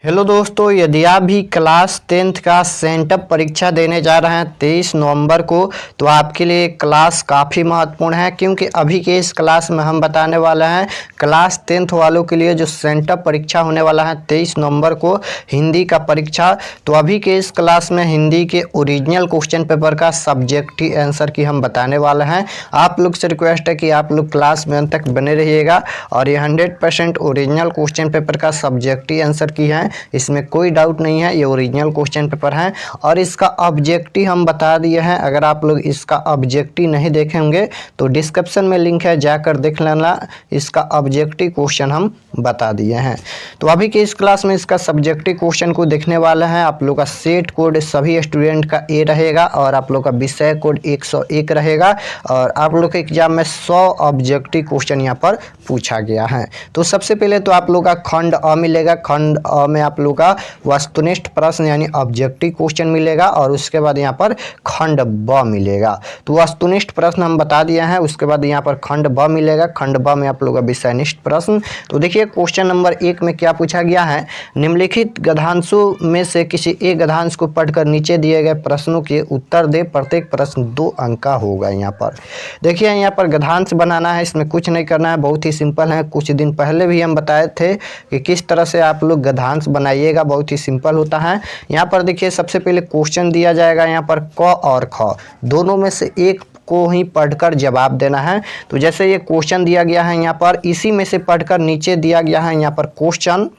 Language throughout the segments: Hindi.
हेलो दोस्तों, यदि आप भी क्लास 10th का सेंटअप परीक्षा देने जा रहे हैं 23 नवंबर को, तो आपके लिए क्लास काफ़ी महत्वपूर्ण है क्योंकि अभी के इस क्लास में हम बताने वाले हैं क्लास 10th वालों के लिए जो सेंटअप परीक्षा होने वाला है 23 नवंबर को हिंदी का परीक्षा। तो अभी के इस क्लास में हिंदी के ओरिजिनल क्वेश्चन पेपर का सब्जेक्टिव आंसर की हम बताने वाले हैं। आप लोग से रिक्वेस्ट है कि आप लोग क्लास में अंत तक बने रहिएगा और ये 100% ओरिजिनल क्वेश्चन पेपर का सब्जेक्टिव आंसर की है, इसमें कोई डाउट नहीं है। ये ओरिजिनल क्वेश्चन पेपर है और इसका ऑब्जेक्टिव हम बता दिए हैं। अगर आप लोग इसका ऑब्जेक्टिव नहीं देखेंगे तो डिस्क्रिप्शन में लिंक है, जाकर देख लेना। इसका ऑब्जेक्टिव क्वेश्चन हम बता दिए हैं। तो अभी के इस क्लास में इसका सब्जेक्टिव क्वेश्चन को देखने वाले हैं। आप लोग का सेट कोड सभी स्टूडेंट का ए रहेगा और आप लोग का विषय कोड 101 रहेगा और आप लोग के एग्जाम में 100 ऑब्जेक्टिव क्वेश्चन यहाँ पर पूछा गया है। तो सबसे पहले तो आप लोग का खंड अ मिलेगा। खंड अ में आप लोग का वस्तुनिष्ठ प्रश्न यानी ऑब्जेक्टिव क्वेश्चन मिलेगा और उसके बाद यहाँ पर खंड ब मिलेगा। तो वस्तुनिष्ठ प्रश्न हम बता दिए हैं, उसके बाद यहाँ पर खंड ब मिलेगा। खंड ब में आप लोग का विषयनिष्ठ प्रश्न। तो देखिए क्वेश्चन नंबर 1 में क्या पूछा गया है, निम्नलिखित गद्यांशों में से किसी एक गद्यांश को पढ़कर नीचे दिए गए प्रश्नों के उत्तर दे। प्रत्येक प्रश्न 2 अंक का होगा। यहाँ पर देखिए यहाँ पर गद्यांश बनाना है, इसमें कुछ नहीं करना है, बहुत ही सिंपल है। कुछ दिन पहले भी हम बताए थे कि किस तरह से आप लोग गद्यांश बनाइएगा, बहुत ही सिंपल होता है। यहाँ पर देखिए सबसे पहले क्वेश्चन दिया जाएगा, यहाँ पर क और ख दोनों में से एक को ही पढ़कर जवाब देना है। तो जैसे ये क्वेश्चन दिया गया है, यहाँ पर इसी में से पढ़कर नीचे दिया गया है यहाँ पर क्वेश्चन,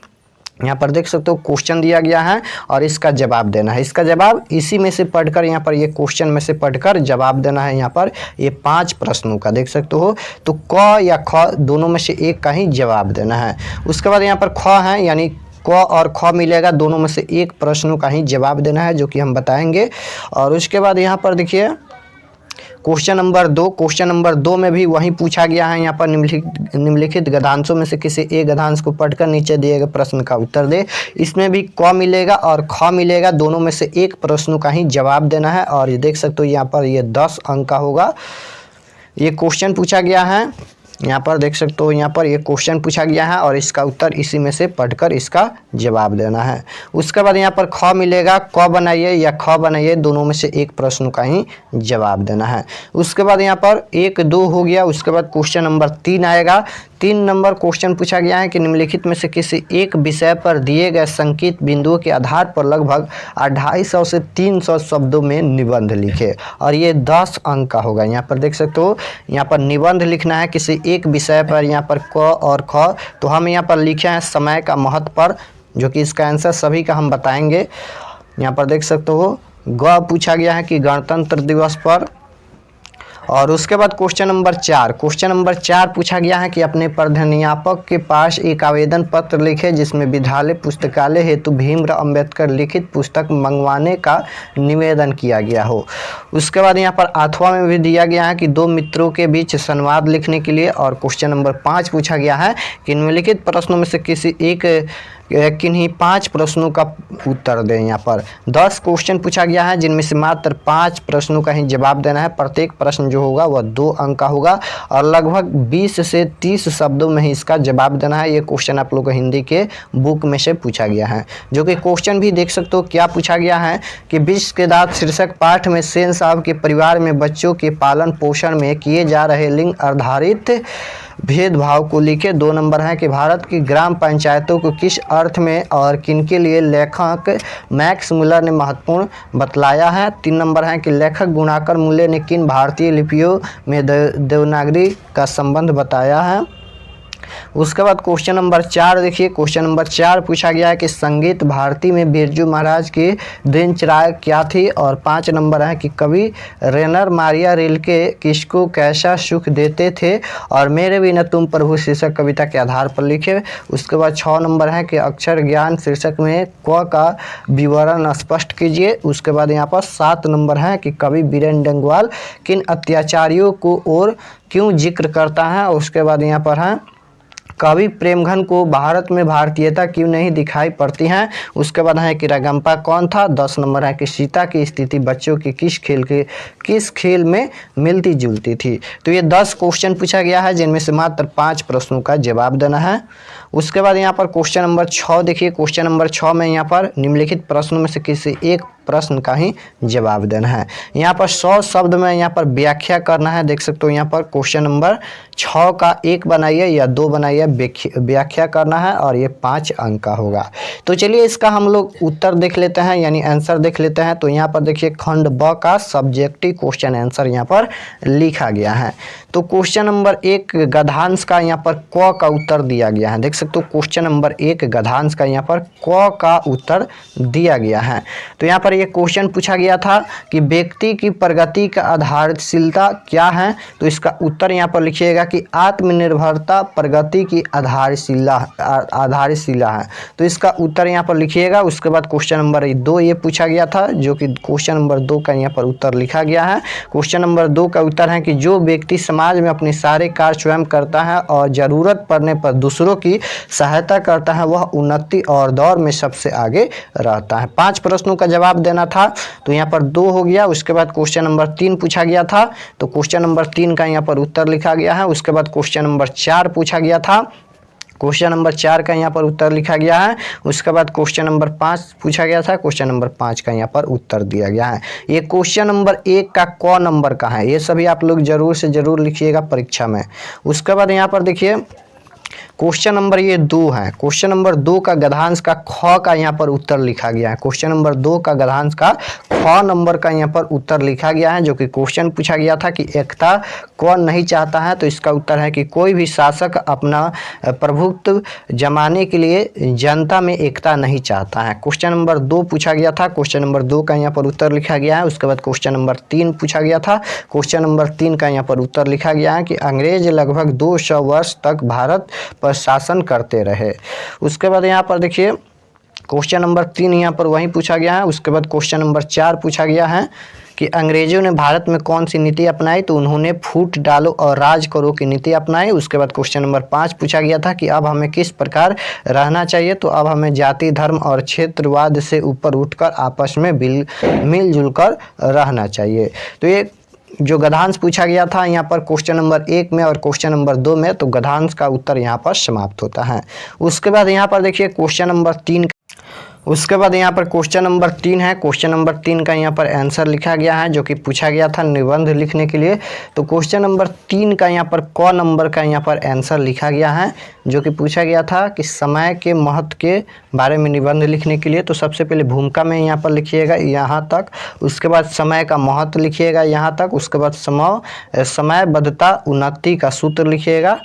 यहाँ पर देख सकते हो क्वेश्चन दिया गया है और इसका जवाब देना है। इसका जवाब इसी में से पढ़कर यहाँ पर ये क्वेश्चन में से पढ़कर जवाब देना है। यहाँ पर ये 5 प्रश्नों का देख सकते हो। तो क या ख दोनों में से एक का ही जवाब देना है। उसके बाद यहाँ पर ख है यानी क और ख मिलेगा, दोनों में से एक प्रश्नों का ही जवाब देना है जो कि हम बताएंगे। और उसके बाद यहाँ पर देखिए क्वेश्चन नंबर 2। क्वेश्चन नंबर 2 में भी वही पूछा गया है, यहाँ पर निम्नलिखित गद्यांशों में से किसी एक गद्यांश को पढ़कर नीचे दिए गए प्रश्न का उत्तर दे। इसमें भी क मिलेगा और ख मिलेगा, दोनों में से एक प्रश्नों का ही जवाब देना है। और ये देख सकते हो यहाँ पर ये 10 अंक का होगा। ये क्वेश्चन पूछा गया है, यहाँ पर देख सकते हो यहाँ पर ये क्वेश्चन पूछा गया है और इसका उत्तर इसी में से पढ़कर इसका जवाब देना है। उसके बाद यहाँ पर ख मिलेगा, क बनाइए या ख बनाइए, दोनों में से एक प्रश्न का ही जवाब देना है। उसके बाद यहाँ पर 1 2 हो गया। उसके बाद क्वेश्चन नंबर 3 आएगा। 3 नंबर क्वेश्चन पूछा गया है कि निम्नलिखित में से किसी एक विषय पर दिए गए संकेत बिंदुओं के आधार पर लगभग 250 से 300 शब्दों में निबंध लिखे और ये 10 अंक का होगा। यहाँ पर देख सकते हो यहाँ पर निबंध लिखना है किसी एक विषय पर, यहाँ पर क और ख। तो हम यहाँ पर लिखे हैं समय का महत्व पर, जो कि इसका आंसर सभी का हम बताएंगे। यहाँ पर देख सकते हो ग पूछा गया है कि गणतंत्र दिवस पर। और उसके बाद क्वेश्चन नंबर 4। क्वेश्चन नंबर 4 पूछा गया है कि अपने प्रधानाध्यापक के पास एक आवेदन पत्र लिखे जिसमें विद्यालय पुस्तकालय हेतु भीमराव अंबेडकर लिखित पुस्तक मंगवाने का निवेदन किया गया हो। उसके बाद यहाँ पर अथवा में भी दिया गया है कि 2 मित्रों के बीच संवाद लिखने के लिए। और क्वेश्चन नंबर 5 पूछा गया है कि निम्नलिखित प्रश्नों में से किसी एक किन्हीं 5 प्रश्नों का उत्तर दें। यहाँ पर 10 क्वेश्चन पूछा गया है जिनमें से मात्र 5 प्रश्नों का ही जवाब देना है। प्रत्येक प्रश्न जो होगा वह 2 अंक का होगा और लगभग 20 से 30 शब्दों में ही इसका जवाब देना है। ये क्वेश्चन आप लोग को हिंदी के बुक में से पूछा गया है, जो कि क्वेश्चन भी देख सकते हो क्या पूछा गया है कि विश्व के दांत शीर्षक पाठ में सेन साहब के परिवार में बच्चों के पालन पोषण में किए जा रहे लिंग आधारित भेदभाव को लिखे। 2 नंबर है कि भारत की ग्राम पंचायतों को किस अर्थ में और किनके लिए लेखक मैक्स मुलर ने महत्वपूर्ण बतलाया है। 3 नंबर है कि लेखक गुणाकर मूल्य ने किन भारतीय लिपियों में देवनागरी का संबंध बताया है। उसके बाद क्वेश्चन नंबर 4 देखिए। क्वेश्चन नंबर 4 पूछा गया है कि संगीत भारती में बिरजू महाराज की दिनचर्या क्या थी। और 5 नंबर है कि कवि रेनर मारिया रिल्के किसको कैसा सुख देते थे और मेरे बिना तुम प्रभु शीर्षक कविता के आधार पर लिखे। उसके बाद 6 नंबर है कि अक्षर ज्ञान शीर्षक में क का विवरण स्पष्ट कीजिए। उसके बाद यहाँ पर 7 नंबर है कि कवि बीरेन डंगवाल किन अत्याचारियों को और क्यों जिक्र करता है। उसके बाद यहाँ पर है कवि प्रेमघन को भारत में भारतीयता क्यों नहीं दिखाई पड़ती है। उसके बाद है कि रगम्पा कौन था। 10 नंबर है कि सीता की स्थिति बच्चों की किस खेल में मिलती जुलती थी। तो ये 10 क्वेश्चन पूछा गया है जिनमें से मात्र 5 प्रश्नों का जवाब देना है। उसके बाद यहाँ पर क्वेश्चन नंबर 6 देखिए। क्वेश्चन नंबर 6 में यहाँ पर निम्नलिखित प्रश्नों में से किसी एक प्रश्न का ही जवाब देना है। यहाँ पर 100 शब्द में यहाँ पर व्याख्या करना है। देख सकते हो यहाँ पर क्वेश्चन नंबर 6 का 1 बनाइए या 2 बनाइए, व्याख्या करना है और ये 5 अंक का होगा। तो चलिए इसका हम लोग उत्तर देख लेते हैं, यानी आंसर देख लेते हैं। तो यहाँ पर देखिए खंड ब का सब्जेक्टिव क्वेश्चन आंसर यहाँ पर लिखा गया है। तो क्वेश्चन नंबर 1 गद्यांश का यहाँ पर क का उत्तर दिया गया है। देख सकते हो क्वेश्चन नंबर 1 गद्यांश का यहाँ पर क का उत्तर दिया गया है। तो यहाँ पर ये क्वेश्चन पूछा गया था कि व्यक्ति की प्रगति का आधारशिलता क्या है। तो इसका उत्तर यहाँ पर लिखिएगा कि आत्मनिर्भरता प्रगति की आधारशिला है। तो इसका उत्तर यहाँ पर लिखिएगा। उसके बाद क्वेश्चन नंबर 2 ये पूछा गया था, जो कि क्वेश्चन नंबर 2 का यहाँ पर उत्तर लिखा गया है। क्वेश्चन नंबर 2 का उत्तर है कि जो व्यक्ति समाज में अपने सारे कार्य स्वयं करता है और जरूरत पड़ने पर दूसरों की सहायता करता है, वह उन्नति और दौर में सबसे आगे रहता है। 5 प्रश्नों का जवाब देना था, तो यहाँ पर 2 हो गया। उसके बाद क्वेश्चन नंबर 3 पूछा गया था, तो क्वेश्चन नंबर 3 का यहाँ पर उत्तर लिखा गया है। उसके बाद क्वेश्चन नंबर 4 पूछा गया था, क्वेश्चन नंबर 4 का यहाँ पर उत्तर लिखा गया है। उसके बाद क्वेश्चन नंबर 5 पूछा गया था, क्वेश्चन नंबर 5 का यहाँ पर उत्तर दिया गया है। ये क्वेश्चन नंबर 1 का क नंबर का है, ये सभी आप लोग जरूर से जरूर लिखिएगा परीक्षा में। उसके बाद यहाँ पर देखिए क्वेश्चन नंबर ये 2 है। क्वेश्चन नंबर 2 का गद्यांश का ख का यहाँ पर उत्तर लिखा गया है। क्वेश्चन नंबर 2 का गद्यांश का ख नंबर का यहाँ पर उत्तर लिखा गया है, जो कि क्वेश्चन पूछा गया था कि एकता कौन नहीं चाहता है। तो इसका उत्तर है कि कोई भी शासक अपना प्रभुत्व जमाने के लिए जनता में एकता नहीं चाहता है। क्वेश्चन नंबर 2 पूछा गया था, क्वेश्चन नंबर 2 का यहाँ पर उत्तर लिखा गया है। उसके बाद क्वेश्चन नंबर 3 पूछा गया था, क्वेश्चन नंबर 3 का यहाँ पर उत्तर लिखा गया है कि अंग्रेज लगभग 200 वर्ष तक भारत पर शासन करते रहे। उसके बाद यहाँ पर देखिए क्वेश्चन नंबर 3 यहाँ पर वही पूछा गया है। उसके बाद क्वेश्चन नंबर 4 पूछा गया है कि अंग्रेजों ने भारत में कौन सी नीति अपनाई। तो उन्होंने फूट डालो और राज करो की नीति अपनाई। उसके बाद क्वेश्चन नंबर 5 पूछा गया था कि अब हमें किस प्रकार रहना चाहिए। तो अब हमें जाति धर्म और क्षेत्रवाद से ऊपर उठकर आपस में मिलजुल कर रहना चाहिए। तो ये जो गद्यांश पूछा गया था यहाँ पर क्वेश्चन नंबर 1 में और क्वेश्चन नंबर 2 में, तो गद्यांश का उत्तर यहाँ पर समाप्त होता है। उसके बाद यहाँ पर देखिए क्वेश्चन नंबर 3 उसके बाद यहाँ पर क्वेश्चन नंबर 3 है। क्वेश्चन नंबर 3 का यहाँ पर आंसर लिखा गया है, जो कि पूछा गया था निबंध लिखने के लिए। तो क्वेश्चन नंबर 3 का यहाँ पर क नंबर का यहाँ पर आंसर लिखा गया है, जो कि पूछा गया था कि समय के महत्व के बारे में निबंध लिखने के लिए। तो सबसे पहले भूमिका में यहाँ पर लिखिएगा यहाँ तक, उसके बाद समय का महत्व लिखिएगा यहाँ तक, उसके बाद समयबद्धता उन्नति का सूत्र लिखिएगा।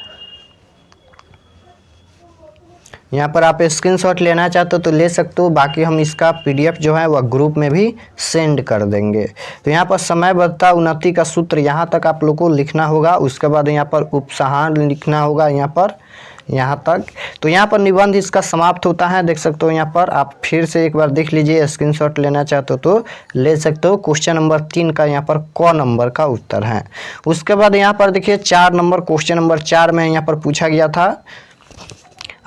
यहाँ पर आप स्क्रीनशॉट लेना चाहते हो तो ले सकते हो, बाकी हम इसका PDF जो है वह ग्रुप में भी सेंड कर देंगे। तो यहाँ पर समयबद्धता उन्नति का सूत्र यहाँ तक आप लोग को लिखना होगा। उसके बाद यहाँ पर उपसंहार लिखना होगा यहाँ तक। तो यहाँ पर निबंध इसका समाप्त होता है। देख सकते हो यहाँ पर आप फिर से एक बार देख लीजिए, स्क्रीनशॉट लेना चाहते हो तो ले सकते हो। क्वेश्चन नंबर 3 का यहाँ पर क नंबर का उत्तर है। उसके बाद यहाँ पर देखिए 4 नंबर, क्वेश्चन नंबर 4 में यहाँ पर पूछा गया था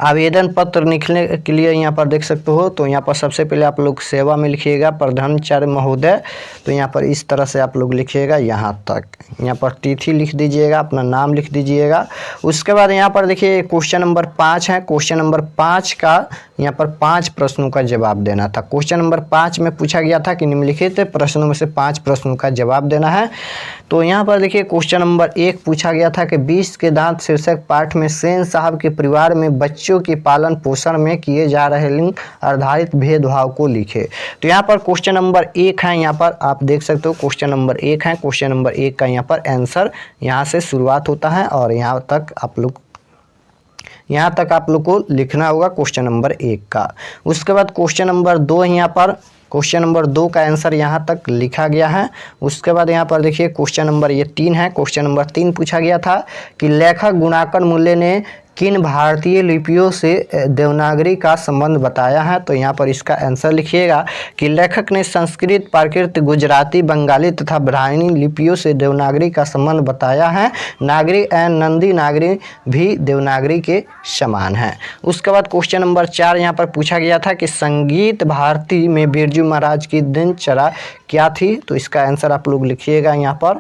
आवेदन पत्र लिखने के लिए। यहाँ पर देख सकते हो, तो यहाँ पर सबसे पहले आप लोग सेवा में लिखिएगा प्रधानाचार्य महोदय। तो यहाँ पर इस तरह से आप लोग लिखिएगा यहाँ तक, यहाँ पर तिथि लिख दीजिएगा, अपना नाम लिख दीजिएगा। उसके बाद यहाँ पर देखिए क्वेश्चन नंबर 5 है। क्वेश्चन नंबर 5 का यहाँ पर 5 प्रश्नों का जवाब देना था। क्वेश्चन नंबर 5 में पूछा गया था कि निम्नलिखित प्रश्नों में से 5 प्रश्नों का जवाब देना है। तो यहाँ पर देखिए क्वेश्चन नंबर 1 पूछा गया था कि 20 के दांत शीर्षक पाठ में सेन साहब के परिवार में बच्चों के पालन पोषण में किए जा रहे लिंग आधारित भेदभाव को लिखे। तो यहाँ पर क्वेश्चन नंबर 1 है, यहाँ पर आप देख सकते हो क्वेश्चन नंबर 1 है। क्वेश्चन नंबर 1 का यहाँ पर आंसर यहाँ से शुरुआत होता है और यहाँ तक आप लोग को लिखना होगा क्वेश्चन नंबर 1 का। उसके बाद क्वेश्चन नंबर 2 यहाँ पर क्वेश्चन नंबर 2 का आंसर यहाँ तक लिखा गया है। उसके बाद यहाँ पर देखिए क्वेश्चन नंबर ये 3 है। क्वेश्चन नंबर 3 पूछा गया था कि लेखक गुणाकर मूल्य ने किन भारतीय लिपियों से देवनागरी का संबंध बताया है। तो यहाँ पर इसका आंसर लिखिएगा कि लेखक ने संस्कृत, प्राकृत, गुजराती, बंगाली तथा ब्राह्मणी लिपियों से देवनागरी का संबंध बताया है। नागरी एवं नंदी नागरी भी देवनागरी के समान है। उसके बाद क्वेश्चन नंबर 4 यहाँ पर पूछा गया था कि संगीत भारती में बिरजू महाराज की दिनचर्या क्या थी। तो इसका आंसर आप लोग लिखिएगा यहाँ पर।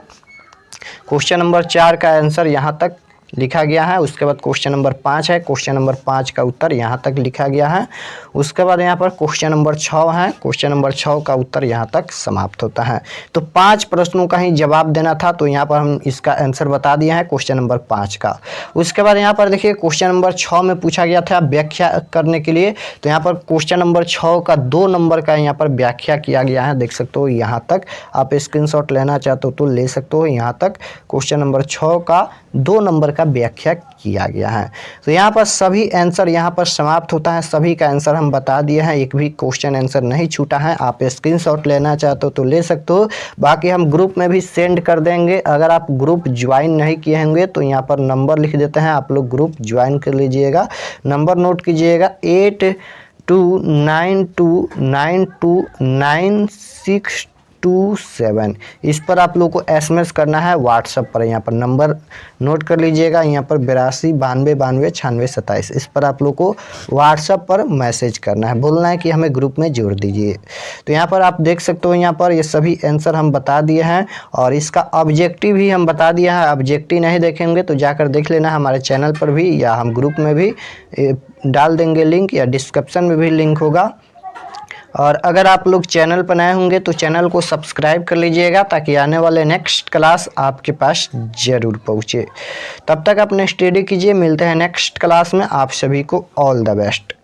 क्वेश्चन नंबर 4 का आंसर यहाँ तक लिखा गया है। उसके बाद क्वेश्चन नंबर 5 है। क्वेश्चन नंबर 5 का उत्तर यहाँ तक लिखा गया है। उसके बाद यहाँ पर क्वेश्चन नंबर 6 है। क्वेश्चन नंबर 6 का उत्तर यहाँ तक समाप्त होता है। तो 5 प्रश्नों का ही जवाब देना था, तो यहाँ पर हम इसका आंसर बता दिए हैं क्वेश्चन नंबर 5 का। उसके बाद यहाँ पर देखिए क्वेश्चन नंबर 6 में पूछा गया था व्याख्या करने के लिए। तो यहाँ पर क्वेश्चन नंबर 6 का 2 नंबर का यहाँ पर व्याख्या किया गया है। देख सकते हो यहाँ तक, आप स्क्रीनशॉट लेना चाहते हो तो ले सकते हो। यहाँ तक क्वेश्चन नंबर 6 का 2 नंबर का व्याख्या किया गया है। तो यहाँ पर सभी आंसर यहाँ पर समाप्त होता है। सभी का आंसर हम बता दिए हैं, एक भी क्वेश्चन आंसर नहीं छूटा है। आप स्क्रीनशॉट लेना चाहते हो तो ले सकते हो, बाकी हम ग्रुप में भी सेंड कर देंगे। अगर आप ग्रुप ज्वाइन नहीं किए होंगे तो यहाँ पर नंबर लिख देते हैं, आप लोग ग्रुप ज्वाइन कर लीजिएगा। नंबर नोट कीजिएगा 8292929627। इस पर आप लोग को SMS करना है व्हाट्सएप पर। यहाँ पर नंबर नोट कर लीजिएगा, यहाँ पर 8292929627। इस पर आप लोग को व्हाट्सएप पर मैसेज करना है, बोलना है कि हमें ग्रुप में जोड़ दीजिए। तो यहाँ पर आप देख सकते हो, यहाँ पर ये सभी आंसर हम बता दिए हैं और इसका ऑब्जेक्टिव भी हम बता दिया है। ऑब्जेक्टिव नहीं देखेंगे तो जाकर देख लेना हमारे चैनल पर भी, या हम ग्रुप में भी डाल देंगे लिंक, या डिस्क्रिप्शन में भी लिंक होगा। और अगर आप लोग चैनल पर नए होंगे तो चैनल को सब्सक्राइब कर लीजिएगा, ताकि आने वाले नेक्स्ट क्लास आपके पास ज़रूर पहुँचे। तब तक अपने स्टडी कीजिए, मिलते हैं नेक्स्ट क्लास में। आप सभी को ऑल द बेस्ट।